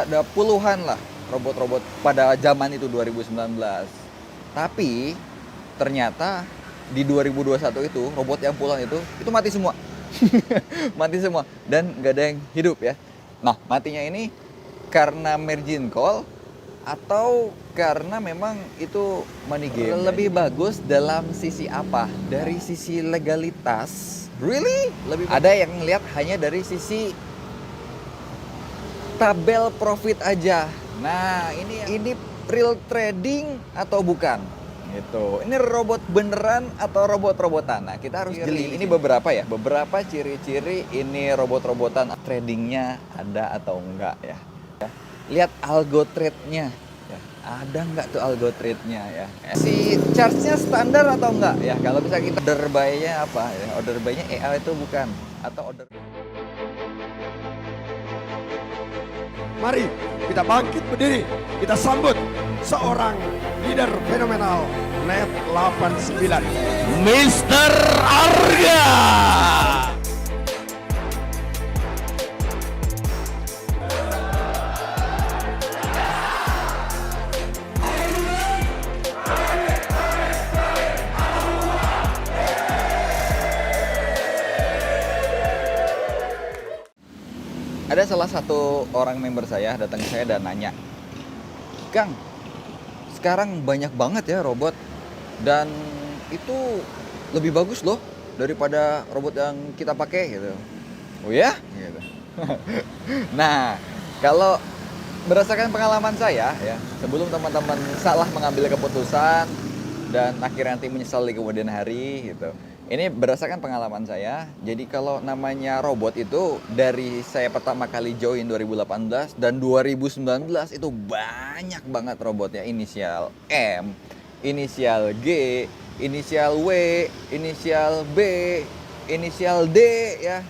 Ada puluhan lah robot-robot pada zaman itu 2019. Tapi ternyata di 2021 itu robot yang puluhan itu mati semua. Mati semua dan nggak ada yang hidup ya. Nah, matinya ini karena margin call atau karena memang itu money game. Lebih bagus dalam sisi apa? Dari sisi legalitas. Really? Ada yang ngelihat hanya dari sisi tabel profit aja. Nah, ini real trading atau bukan? Gitu. Ini robot beneran atau robot-robotan? Nah, kita harus jeli. Ini beberapa ciri-ciri ini robot-robotan. Tradingnya ada atau enggak ya? Lihat algo trade-nya. Ya, ada nggak tuh algo trade-nya ya? Si charge-nya standar atau enggak ya? Kalau bisa kita order buy-nya apa ya? Order buy-nya EA itu bukan atau order. Mari kita bangkit berdiri, kita sambut seorang leader fenomenal Net 89, Mr. Arga. Ada salah satu orang member saya datang ke saya dan nanya, "Kang, sekarang banyak banget ya robot dan itu lebih bagus loh daripada robot yang kita pakai," gitu. "Oh ya?" gitu. Nah, kalau berdasarkan pengalaman saya ya, sebelum teman-teman salah mengambil keputusan dan akhirnya nanti menyesal di kemudian hari gitu. Ini berdasarkan pengalaman saya. Jadi kalau namanya robot itu dari saya pertama kali join 2018 dan 2019 itu banyak banget robotnya. Inisial M, inisial G, inisial W, inisial B, inisial D ya.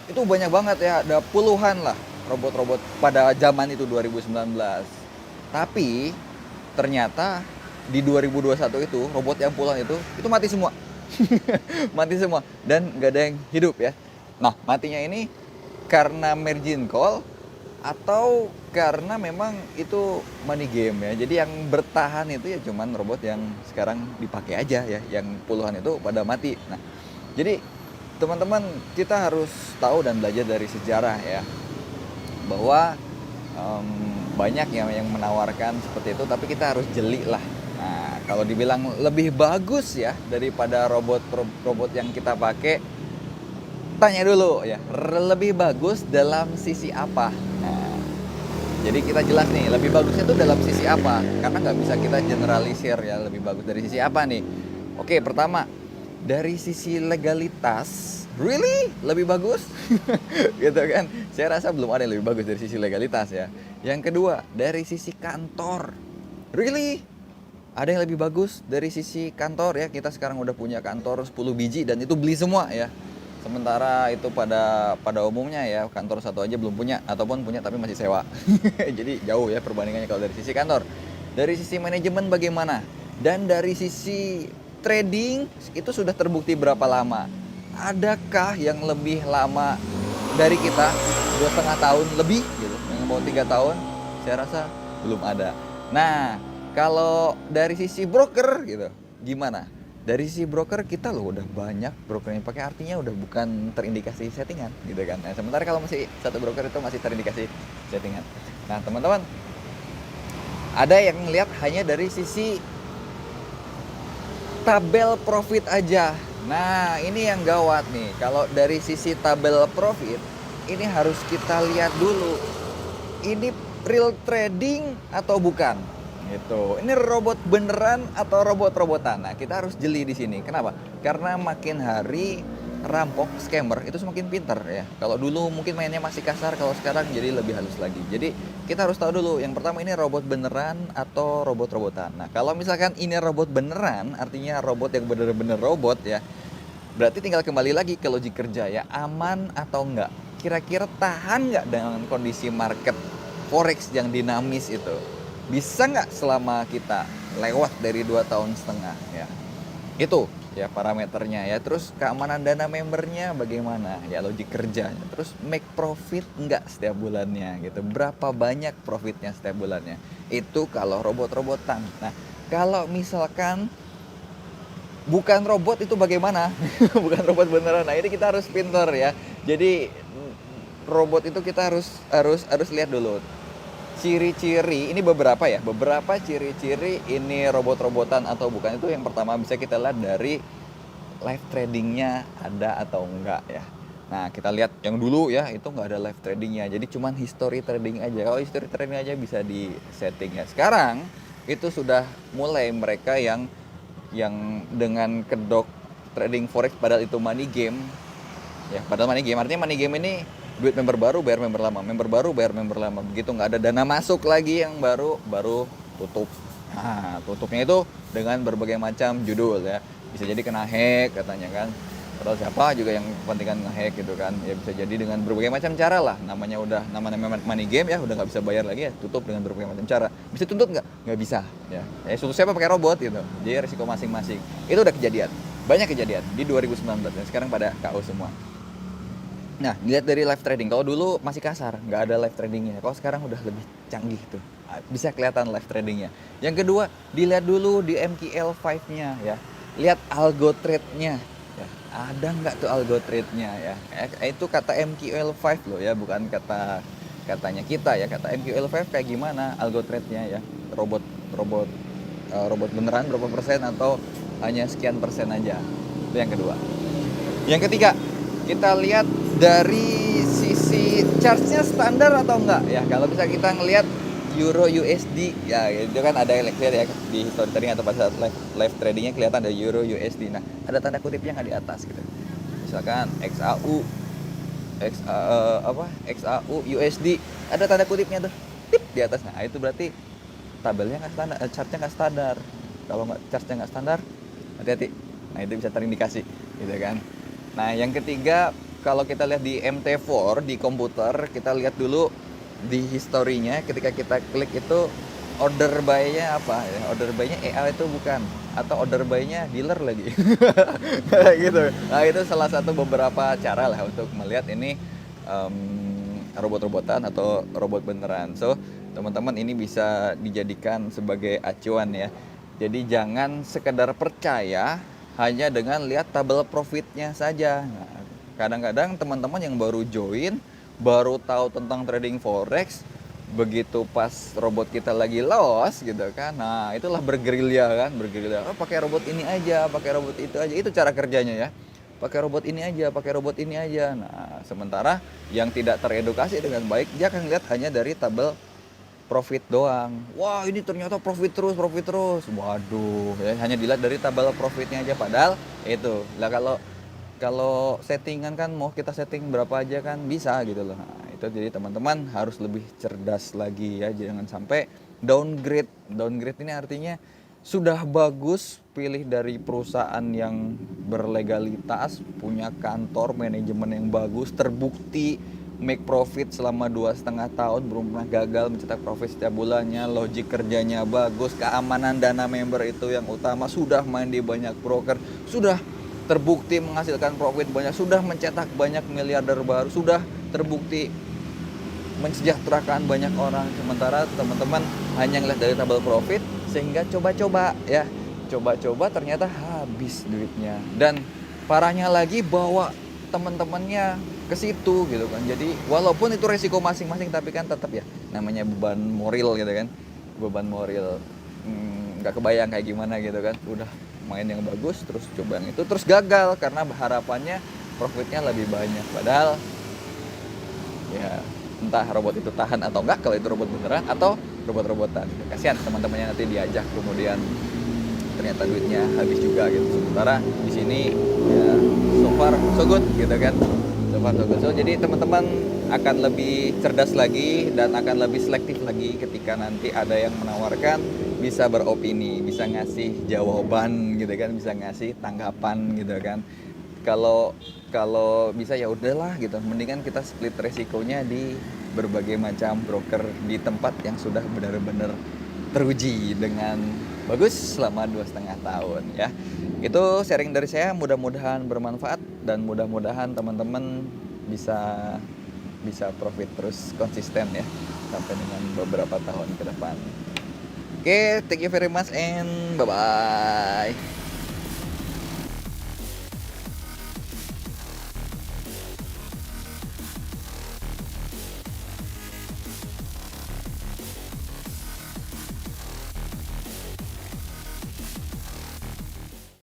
Itu banyak banget ya, ada puluhan lah robot-robot pada zaman itu 2019. Tapi ternyata di 2021 itu robot yang puluhan itu mati semua. Mati semua dan nggak ada yang hidup ya. Nah, matinya ini karena margin call atau karena memang itu money game ya. Jadi yang bertahan itu ya cuman robot yang sekarang dipakai aja ya, yang puluhan itu pada mati. Nah, jadi teman-teman kita harus tahu dan belajar dari sejarah ya, bahwa banyak yang menawarkan seperti itu, tapi kita harus jeli lah. Nah, kalau dibilang lebih bagus ya daripada robot yang kita pakai, tanya dulu ya, lebih bagus dalam sisi apa? Nah, jadi kita jelas nih, lebih bagusnya itu dalam sisi apa? Karena nggak bisa kita generalisir ya, lebih bagus dari sisi apa nih? Oke, pertama, dari sisi legalitas, really? Lebih bagus? Gitu kan? Saya rasa belum ada yang lebih bagus dari sisi legalitas ya. Yang kedua, dari sisi kantor, really? Ada yang lebih bagus dari sisi kantor ya. Kita sekarang udah punya kantor 10 biji dan itu beli semua ya. Sementara itu pada umumnya ya kantor satu aja belum punya, ataupun punya tapi masih sewa. Jadi jauh ya perbandingannya kalau dari sisi kantor. Dari sisi manajemen bagaimana? Dan dari sisi trading itu sudah terbukti berapa lama? Adakah yang lebih lama dari kita 2,5 tahun lebih gitu, yang mau 3 tahun? Saya rasa belum ada. Nah, kalau dari sisi broker gitu, gimana? Dari sisi broker kita loh udah banyak broker yang pakai, artinya udah bukan terindikasi settingan gitu kan. Nah, sementara kalau masih satu broker itu masih terindikasi settingan. Nah, teman-teman, ada yang ngelihat hanya dari sisi tabel profit aja. Nah, ini yang gawat nih. Kalau dari sisi tabel profit, ini harus kita lihat dulu. Ini real trading atau bukan? Gitu. Ini robot beneran atau robot-robotan? Nah, kita harus jeli di sini. Kenapa? Karena makin hari rampok, scammer itu semakin pintar ya. Kalau dulu mungkin mainnya masih kasar, kalau sekarang jadi lebih halus lagi. Jadi kita harus tahu dulu. Yang pertama, ini robot beneran atau robot-robotan. Nah, kalau misalkan ini robot beneran, artinya robot yang bener-bener robot ya. Berarti tinggal kembali lagi ke logik kerja ya. Aman atau enggak? Kira-kira tahan nggak dengan kondisi market forex yang dinamis itu? Bisa nggak selama kita lewat dari 2,5 tahun ya? Itu ya parameternya ya, terus keamanan dana membernya bagaimana ya, logik kerjanya, terus make profit enggak setiap bulannya gitu, berapa banyak profitnya setiap bulannya, itu kalau robot-robotan. Nah kalau misalkan bukan robot itu bagaimana? Bukan robot beneran, nah ini kita harus pinter ya. Jadi robot itu kita harus lihat dulu ciri-ciri, ini beberapa ciri-ciri ini robot-robotan atau bukan. Itu yang pertama bisa kita lihat dari live tradingnya ada atau enggak ya. Nah kita lihat yang dulu ya, itu nggak ada live tradingnya, jadi cuman history trading aja. Kalau history trading aja bisa di setting ya. Sekarang itu sudah mulai mereka yang dengan kedok trading forex, padahal itu money game ya. Padahal money game, artinya money game ini duit member baru bayar member lama, member baru bayar member lama, begitu nggak ada dana masuk lagi yang baru tutup. Nah tutupnya itu dengan berbagai macam judul ya, bisa jadi kena hack katanya kan, atau siapa juga yang kepentingan ngehack gitu kan ya, bisa jadi dengan berbagai macam cara lah. Namanya udah namanya money game ya, udah nggak bisa bayar lagi ya, tutup dengan berbagai macam cara. Bisa tuntut nggak bisa ya, tutup siapa, pakai robot gitu. Jadi risiko masing-masing itu udah kejadian, banyak kejadian di 2019 dan sekarang pada KO semua. Nah, dilihat dari live trading. Kalau dulu masih kasar, nggak ada live tradingnya. Kalau sekarang udah lebih canggih tuh, bisa kelihatan live tradingnya. Yang kedua, dilihat dulu di MQL5-nya ya. Lihat algo trade-nya. Ya. Ada nggak tuh algo trade-nya ya? Itu kata MQL5 loh ya, bukan katanya kita ya. Kata MQL5 kayak gimana algo trade-nya ya? Robot beneran berapa persen atau hanya sekian persen aja? Itu yang kedua. Yang ketiga, kita lihat dari sisi chartnya standar atau enggak ya. Kalau bisa kita ngelihat Euro USD ya, itu kan ada yang lihat ya di history trading atau pada saat live tradingnya kelihatan ada Euro USD. Nah ada tanda kutipnya nggak di atas gitu, misalkan XAU USD, ada tanda kutipnya tuh tip di atas. Nah itu berarti tabelnya nggak standar, chartnya nggak standar. Kalau nggak chartnya nggak standar, hati-hati. Nah itu bisa terindikasi gitu kan. Nah yang ketiga, kalau kita lihat di MT4 di komputer, kita lihat dulu di historinya. Ketika kita klik itu order buy-nya apa ya, order buy-nya EA itu bukan, atau order buy-nya dealer lagi. Gitu. Nah itu salah satu beberapa cara lah untuk melihat ini robot-robotan atau robot beneran. So teman-teman ini bisa dijadikan sebagai acuan ya. Jadi jangan sekedar percaya hanya dengan lihat tabel profitnya saja. Nah, kadang-kadang teman-teman yang baru join, baru tahu tentang trading forex, begitu pas robot kita lagi loss gitu kan, nah itulah bergerilya kan, oh, pakai robot ini aja, pakai robot itu aja, itu cara kerjanya ya, pakai robot ini aja, pakai robot ini aja. Nah sementara yang tidak teredukasi dengan baik, dia akan lihat hanya dari tabel profit doang. Wah ini ternyata profit terus. Waduh, ya, hanya dilihat dari tabel profitnya aja. Padahal itu lah, kalau settingan kan mau kita setting berapa aja kan bisa gitu loh. Nah, itu jadi teman-teman harus lebih cerdas lagi ya, jangan sampai downgrade. Downgrade ini artinya sudah bagus, pilih dari perusahaan yang berlegalitas, punya kantor manajemen yang bagus, terbukti make profit selama 2,5 tahun, belum pernah gagal mencetak profit setiap bulannya, logik kerjanya bagus, keamanan dana member itu yang utama, sudah main di banyak broker, sudah terbukti menghasilkan profit banyak, sudah mencetak banyak miliarder baru, sudah terbukti mensejahterakan banyak orang. Sementara teman-teman hanya ngeliat dari tabel profit, sehingga coba-coba ya, coba-coba ternyata habis duitnya, dan parahnya lagi bawa teman-temannya ke situ gitu kan. Jadi walaupun itu resiko masing-masing, tapi kan tetap ya namanya beban moral gitu kan, beban moral. Nggak kebayang kayak gimana gitu kan, udah main yang bagus terus coba yang itu terus gagal karena harapannya profitnya lebih banyak, padahal ya entah robot itu tahan atau enggak kalau itu robot beneran atau robot-robotan. Kasihan teman-temannya nanti diajak kemudian ternyata duitnya habis juga gitu. Sementara di sini ya so far so good gitu kan. So far so good. So jadi teman-teman akan lebih cerdas lagi dan akan lebih selektif lagi ketika nanti ada yang menawarkan, bisa beropini, bisa ngasih jawaban gitu kan, bisa ngasih tanggapan gitu kan. Kalau bisa ya udahlah gitu, mendingan kita split resikonya di berbagai macam broker di tempat yang sudah benar-benar teruji dengan bagus selama 2,5 tahun ya. Itu sharing dari saya, mudah-mudahan bermanfaat dan mudah-mudahan teman-teman bisa profit terus konsisten ya sampai dengan beberapa tahun ke depan. Oke, thank you very much and bye-bye.